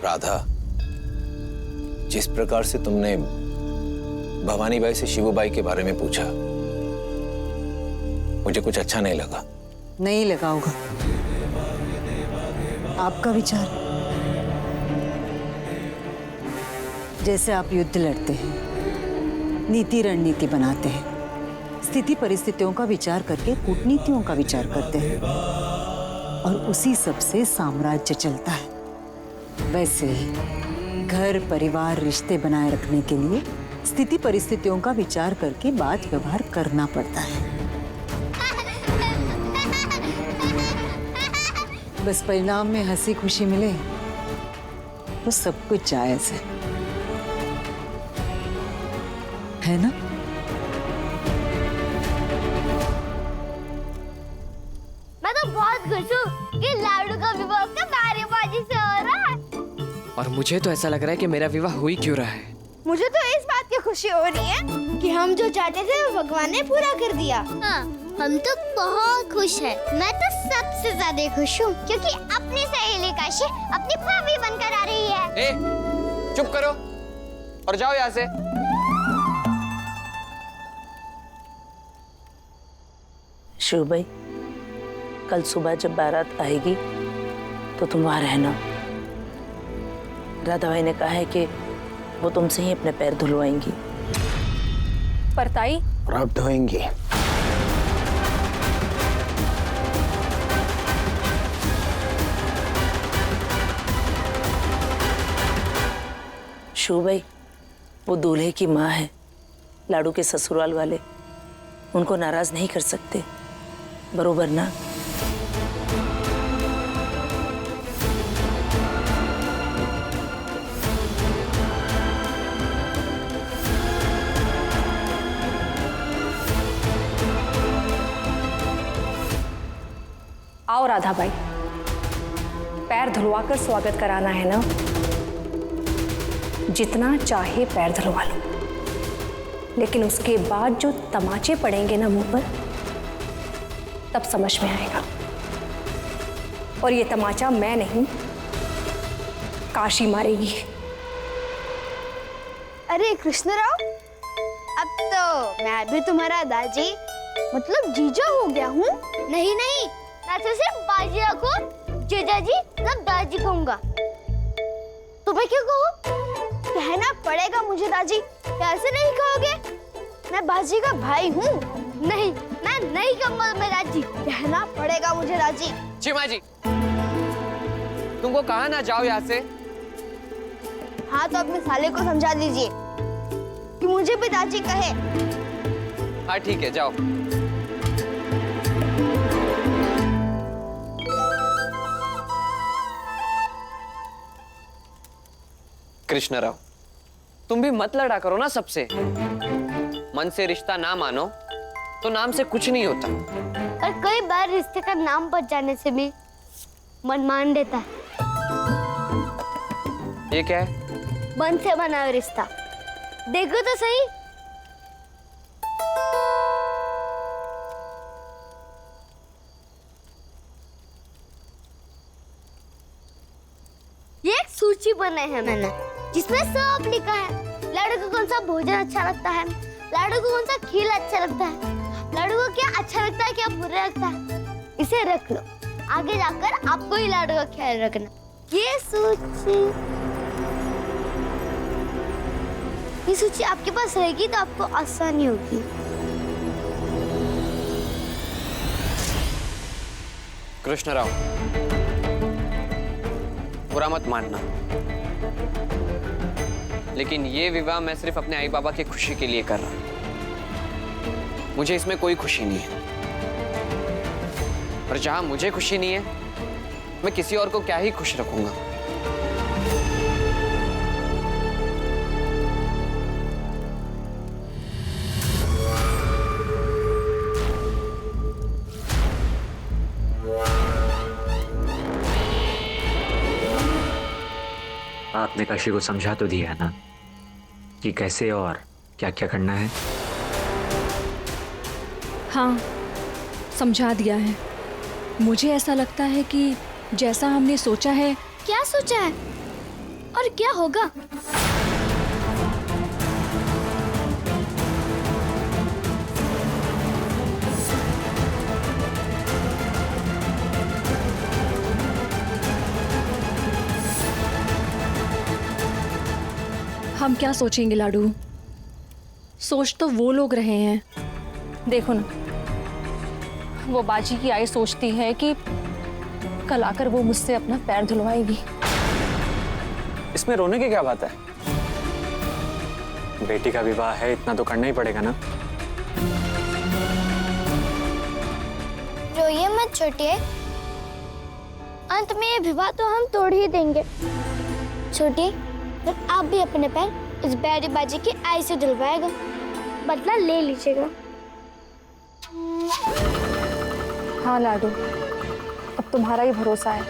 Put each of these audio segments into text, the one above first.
राधा, जिस प्रकार से तुमने भवानी बाई से शिवूबाई के बारे में पूछा, मुझे कुछ अच्छा नहीं लगा। नहीं लगा होगा, आपका विचार। जैसे आप युद्ध लड़ते हैं, नीति रणनीति बनाते हैं, स्थिति परिस्थितियों का विचार करके कूटनीतियों का विचार करते हैं और उसी सब से साम्राज्य चलता है, वैसे ही घर परिवार रिश्ते बनाए रखने के लिए स्थिति परिस्थितियों का विचार करके बात व्यवहार करना पड़ता है। बस परिणाम में हंसी खुशी मिले तो सब कुछ जायज है ना? मैं तो बहुत खुश हूँ कि लाडू का विवाह नारेबाजी से हो रहा है। और मुझे तो ऐसा लग रहा है कि मेरा विवाह हो ही क्यों रहा है। मुझे तो इस बात की खुशी हो रही है कि हम जो चाहते थे वो भगवान ने पूरा कर दिया। हाँ, हम तो बहुत खुश हैं। मैं तो सबसे ज्यादा खुश हूँ क्योंकि अपनी सहेली काशी अपनी भाभी बनकर आ रही है। ए, चुप करो और जाओ यहाँ से। शिवबाई, कल सुबह जब बारात आएगी तो तुम वहां रहना। राधा भाई ने कहा है कि वो तुमसे ही अपने पैर धुलवाएंगी। परताई प्राप्त होंगी। शिवबाई, वो दूल्हे की माँ है, लाडू के ससुराल वाले उनको नाराज नहीं कर सकते, बरोबर ना? आओ राधा बाई, पैर धुलवाकर स्वागत कराना है ना? जितना चाहे पैर धुलवा लो, लेकिन उसके बाद जो तमाचे पड़ेंगे ना मुंह पर, तब समझ में आएगा। और ये तमाचा मैं नहीं, काशी मारेगी। अरे कृष्णराव, अब तो मैं भी तुम्हारा दाजी मतलब जीजा हो गया हूँ। नहीं नहीं, मैं तो सिर्फ बाजी रखूं, जीजा जी मतलब दादी कहूंगा। तुम्हें क्यों कहूँ? कहना पड़ेगा मुझे दादी, कैसे नहीं कहोगे? मैं बाजी का भाई हूँ। नहीं, मैं नहीं कहूँगा मैं दादी, कहना पड़ेगा मुझे दादी। चिमा जी, तुमको कहा ना जाओ यहाँ से। हाँ तो अपने साले को समझा दीजिए कि मुझे भी दादी कहे। हाँ ठीक है, जाओ। कृष्णराव, तुम भी मत लड़ा करो ना सबसे। मन से रिश्ता ना मानो तो नाम से कुछ नहीं होता। और कई बार रिश्ते का नाम बच जाने से भी मन मान देता है। ये क्या है? मन से बना हुआ रिश्ता, देखो तो सही। ये एक सूची बनाई है मैंने, जिसमें सब लिखा है। लाडू को कौन सा भोजन अच्छा लगता है, लाडू को कौन सा खेल अच्छा लगता है, लाडू को क्या अच्छा लगता है क्या बुरा लगता है। इसे रख लो, आगे जाकर आपको ही लाडू का ख्याल रखना। ये सूची आपके पास रहेगी तो आपको आसानी होगी। कृष्णराव, बुरा मत मानना, लेकिन ये विवाह मैं सिर्फ अपने आई बाबा की खुशी के लिए कर रहा हूं। मुझे इसमें कोई खुशी नहीं है, और जहां मुझे खुशी नहीं है, मैं किसी और को क्या ही खुश रखूंगा। आपने काशी को समझा तो दिया ना कि कैसे और क्या क्या करना है? हाँ, समझा दिया है। मुझे ऐसा लगता है कि जैसा हमने सोचा है। क्या सोचा है? और क्या होगा? हम क्या सोचेंगे लाडू? सोच तो वो लोग रहे हैं। देखो ना, वो बाजी की आई सोचती है कि कल आकर वो मुझसे अपना पैर धुलवाएगी। इसमें रोने की क्या बात है? बेटी का विवाह है, इतना तो करना ही पड़ेगा ना। रोइए मत छोटिए, अंत में ये विवाह तो हम तोड़ ही देंगे। छोटी, फिर आप भी अपने पैर इस बैरी बाजी की आई से धुलवाएगा, बदला ले लीजिएगा। हाँ लाडू, अब तुम्हारा ही भरोसा है,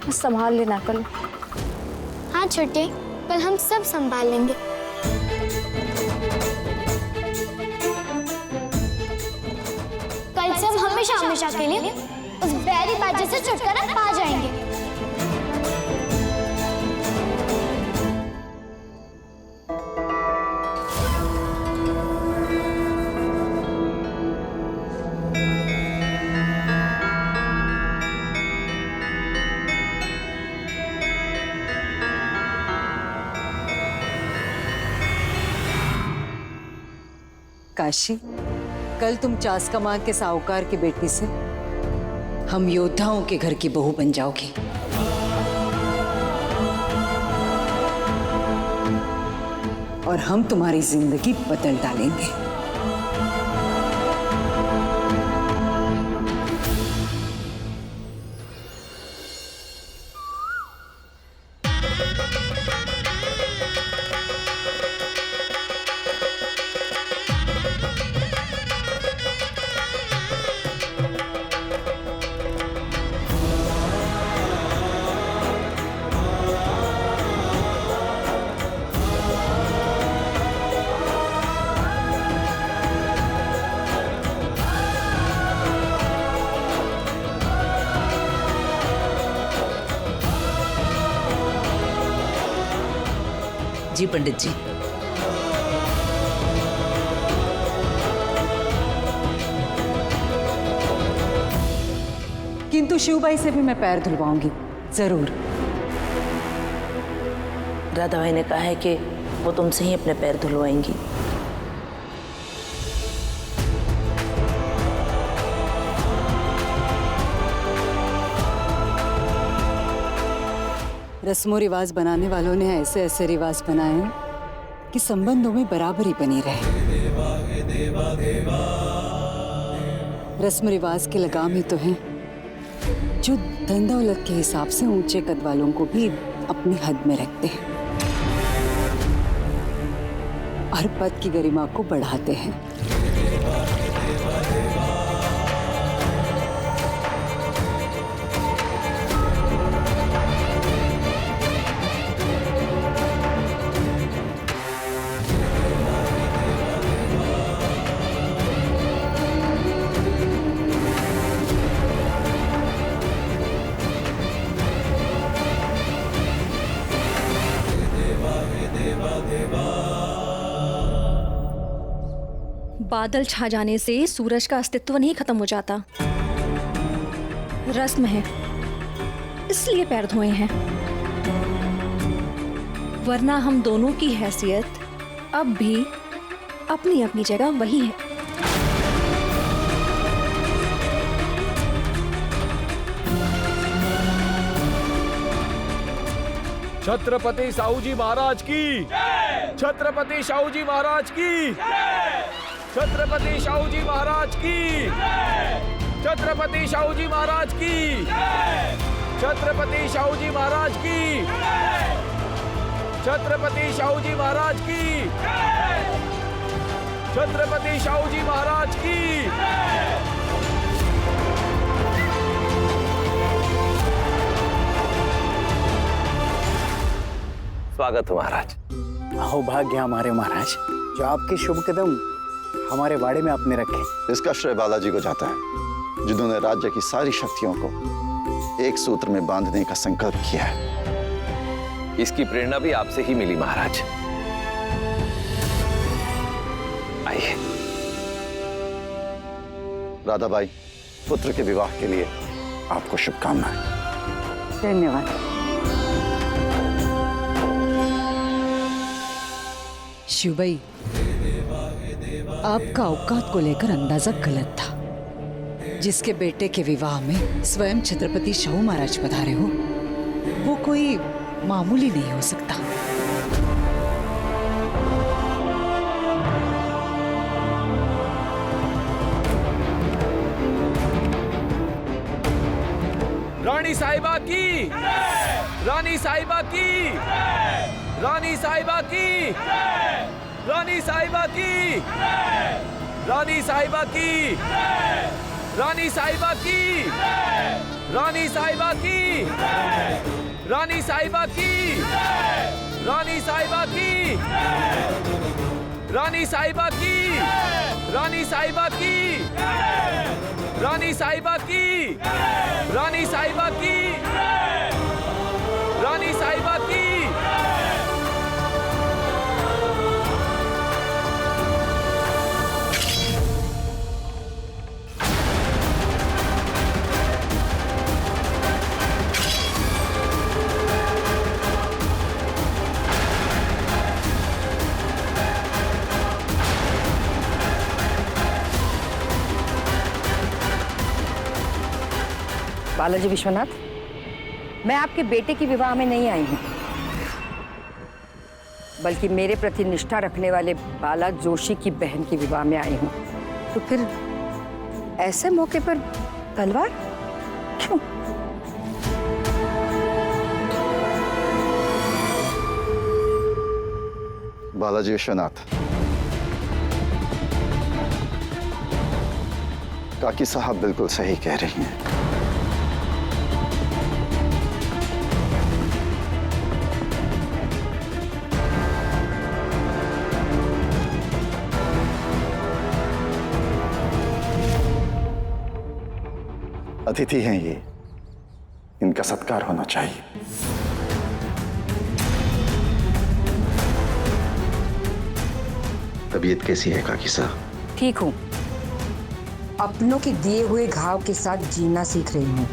बस संभाल लेना कल। हाँ छोटे, कल हम सब संभाल लेंगे। कल सब हमेशा हमेशा के लिए उस बैरी बाजी से छुटकारा पा जाएंगे। काशी, कल तुम चासकमा के साहूकार की बेटी से हम योद्धाओं के घर की बहू बन जाओगी। और हम तुम्हारी जिंदगी बदल डालेंगे। जी पंडित जी। किंतु शिवबाई से भी मैं पैर धुलवाऊंगी, जरूर। राधा भाई ने कहा है कि वो तुमसे ही अपने पैर धुलवाएंगी। रस्मों रिवाज बनाने वालों ने ऐसे ऐसे रिवाज बनाए हैं कि संबंधों में बराबरी बनी रहे। रस्म रिवाज के लगाम ही तो हैं जो धन दौलत के हिसाब से ऊंचे कद वालों को भी अपनी हद में रखते हैं और पद की गरिमा को बढ़ाते हैं। बादल छा जाने से सूरज का अस्तित्व नहीं खत्म हो जाता। रस्म है, इसलिए पैर धोए हैं, वरना हम दोनों की हैसियत अब भी अपनी अपनी जगह वही है। छत्रपति साहूजी महाराज की, छत्रपति साहूजी महाराज की, छत्रपति साहूजी महाराज की, छत्रपति साहूजी महाराज की, छत्रपति साहूजी महाराज की, छत्रपति साहूजी महाराज की, छत्रपति साहूजी महाराज की। स्वागत हो महाराज। अहो भाग्य हमारे महाराज, जो आपके शुभ कदम हमारे बाड़े में आपने रखे। इसका श्रेय बालाजी को जाता है, जिन्होंने राज्य की सारी शक्तियों को एक सूत्र में बांधने का संकल्प किया है। इसकी प्रेरणा भी आपसे ही मिली महाराज। आइए। राधाबाई, पुत्र के विवाह के लिए आपको शुभकामनाएं। धन्यवाद। शिवबाई, आपका औकात को लेकर अंदाजा गलत था। जिसके बेटे के विवाह में स्वयं छत्रपति शाहू महाराज पधारे हो, वो कोई मामूली नहीं हो सकता। रानी साहिबा की, रानी साहिबा की, रानी साहिबा की, रानी साहिबा की, रानी साहिबा की, रानी साहिबा की, रानी साहिबा की, रानी साहिबा की, रानी साहिबा की, रानी साहिबा की, रानी साहिबा की, रानी साहिबा की, रानी साहिबा की, रानी साहिबा की। बालाजी विश्वनाथ, मैं आपके बेटे के विवाह में नहीं आई हूँ, बल्कि मेरे प्रति निष्ठा रखने वाले बाला जोशी की बहन के विवाह में आई हूँ। तो फिर ऐसे मौके पर तलवार क्यों? बालाजी विश्वनाथ, काकी साहब बिल्कुल सही कह रही हैं। अतिथि हैं ये, इनका सत्कार होना चाहिए। तबीयत कैसी है काकी साहब? ठीक हूँ, अपनों के दिए हुए घाव के साथ जीना सीख रही हूँ।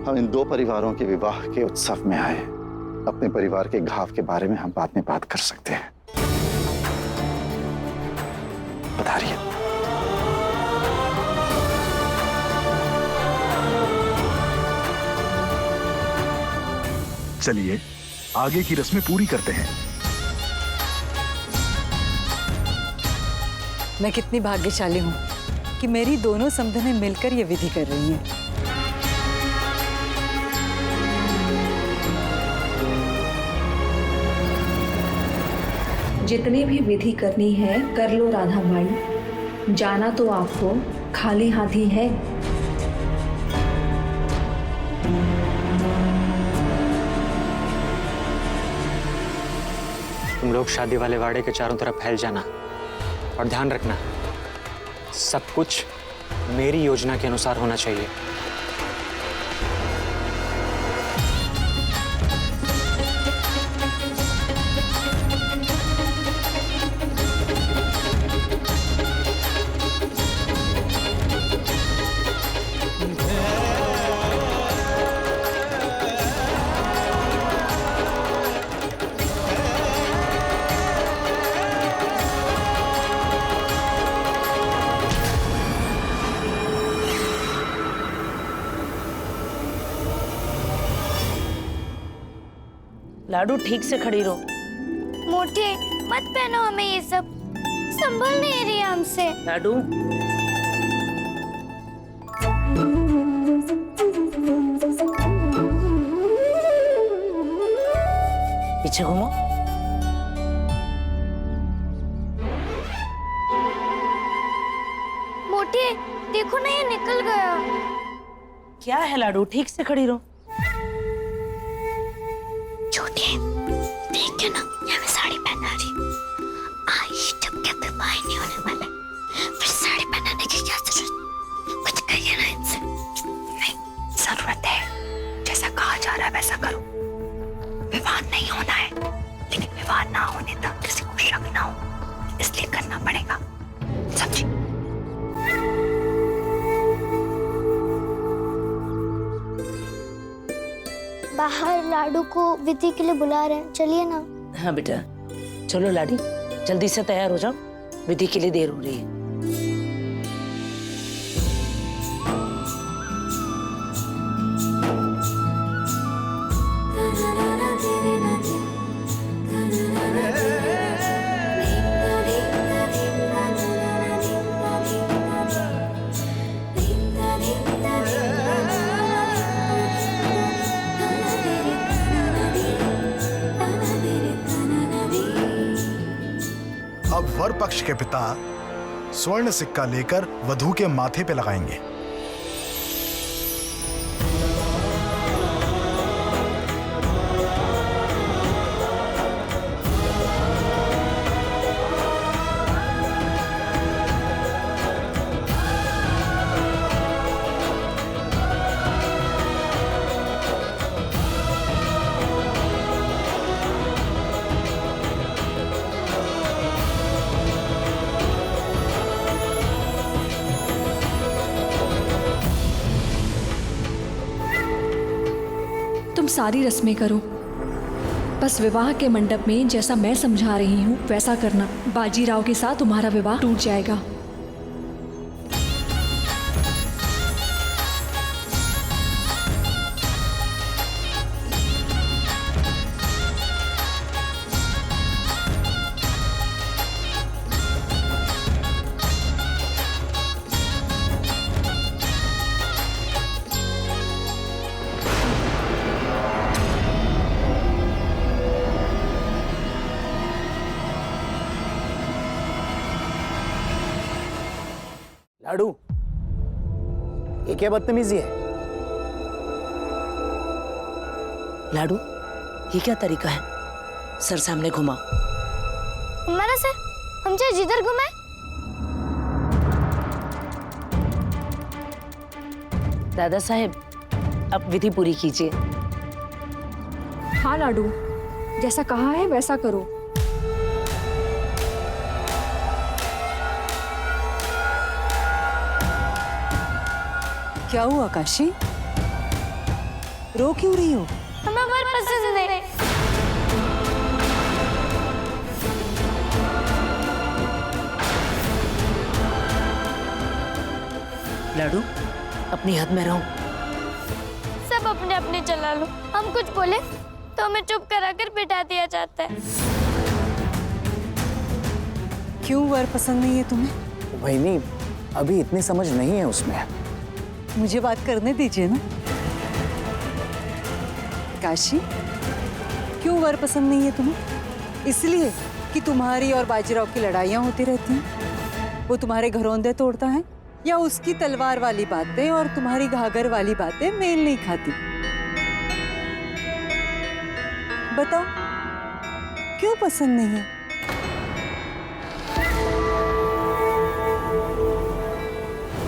हम इन दो परिवारों के विवाह के उत्सव में आए। अपने परिवार के घाव के बारे में हम बाद में बात कर सकते हैं। पधारिए। चलिए आगे की रस्में पूरी करते हैं। मैं कितनी भाग्यशाली हूँ कि मेरी दोनों समधनें मिलकर ये विधि कर रही हैं। जितनी भी विधि करनी है कर लो राधा भाई, जाना तो आपको खाली हाथ ही है। तुम लोग शादी वाले वाड़े के चारों तरफ फैल जाना और ध्यान रखना, सब कुछ मेरी योजना के अनुसार होना चाहिए। लाडू ठीक से खड़ी रहो। मोटे मत पहनो हमें ये सब, संभल नहीं रही हमसे। लाडू पीछे घूमो। मोटे देखो ना, ये निकल गया। क्या है लाडू, ठीक से खड़ी रहो। छोटे देख के ना, ये मैं साड़ी पहना रही। आज जब क्या विवाह नहीं होने वाला, फिर साड़ी पहनाने की क्या जरूरत? कुछ कहिए ना इनसे। नहीं, जरूरत है। जैसा कहा जा रहा है वैसा करो। विवाद नहीं होना है, लेकिन विवाद ना होने तक किसी को शक ना हो, इसलिए करना पड़ेगा। समझी? बाहर लाडू को विधि के लिए बुला रहे हैं, चलिए ना। हाँ बेटा, चलो लाडी, जल्दी से तैयार हो जाओ, विधि के लिए देर हो रही है। अब वर पक्ष के पिता स्वर्ण सिक्का लेकर वधू के माथे पे लगाएंगे। तुम सारी रस्में करो, बस विवाह के मंडप में जैसा मैं समझा रही हूँ वैसा करना। बाजीराव के साथ तुम्हारा विवाह टूट जाएगा। लाडू, ये क्या बदतमीजी है? लाडू, ये क्या तरीका है? सर सामने घुमाओ। हमारा सर हम चाहे जिधर घुमाए। दादा साहेब, अब विधि पूरी कीजिए। हाँ लाडू, जैसा कहा है वैसा करो। क्या हुआ काशी? रो क्यों रही हो? हमें वर पसंद है। लाडू, अपनी हद में रहो। सब अपने अपने चला लो। हम कुछ बोले तो हमें चुप कराकर बिठा दिया जाता है। क्यों वर पसंद नहीं है तुम्हें? वहीनी, अभी इतनी समझ नहीं है उसमें। मुझे बात करने दीजिए ना। काशी, क्यों वर पसंद नहीं है तुम्हें? इसलिए कि तुम्हारी और बाजीराव की लड़ाइयां होती रहती हैं, वो तुम्हारे घरौंदे तोड़ता है, या उसकी तलवार वाली बातें और तुम्हारी घाघर वाली बातें मेल नहीं खाती? बताओ, क्यों पसंद नहीं है?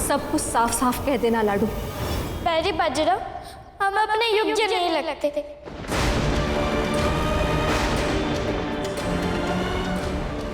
सब कुछ साफ साफ कह देना लाडू। पहली बाजीराव, हम अपने योग्य नहीं लगते थे।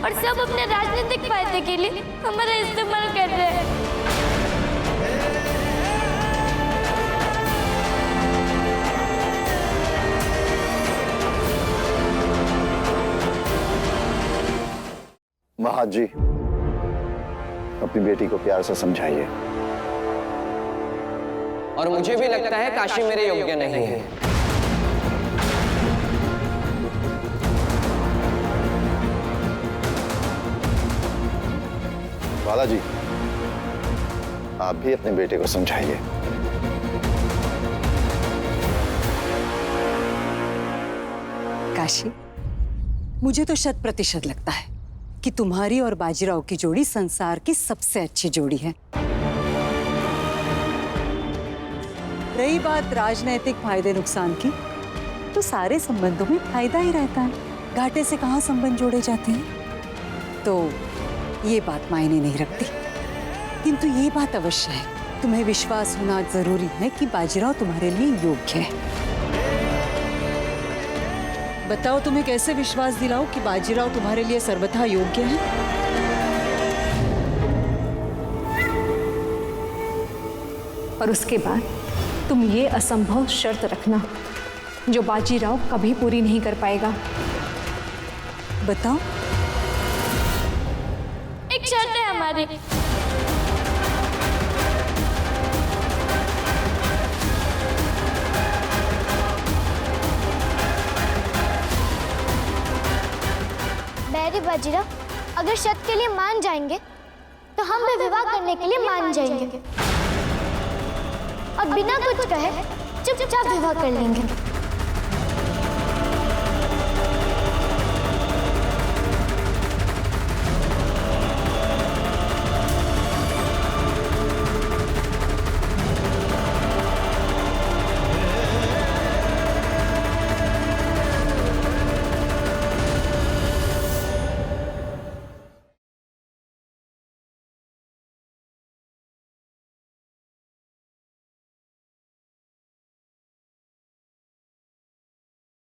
और सब अपने राजनीतिक फायदे के लिए हमारा इस्तेमाल कर रहे हैं। महाजी, अपनी बेटी को प्यार से समझाइए। और मुझे भी लगता है काशी मेरे योग्य नहीं है। बालाजी, आप भी अपने बेटे को समझाइए। काशी, मुझे तो 100% लगता है कि तुम्हारी और बाजीराव की जोड़ी संसार की सबसे अच्छी जोड़ी है। रही बात राजनैतिक फायदे नुकसान की, तो सारे संबंधों में फायदा ही रहता है। घाटे से कहाँ संबंध जोड़े जाते हैं? तो ये बात मायने नहीं रखती, किंतु ये बात अवश्य है, तुम्हें विश्वास होना जरूरी है कि बाजीराव तुम्हारे लिए योग्य है। बताओ तुम्हें कैसे विश्वास दिलाऊं कि बाजीराव तुम्हारे लिए सर्वथा योग्य है? और उसके बाद तुम ये असंभव शर्त रखना जो बाजीराव कभी पूरी नहीं कर पाएगा। बताओ। एक शर्त है हमारी। बैरी बाजीराव, अगर शर्त के लिए मान जाएंगे तो हम भी विवाह करने के लिए मान जाएंगे और बिना कुछ कहे चुपचाप विवाह कर लेंगे।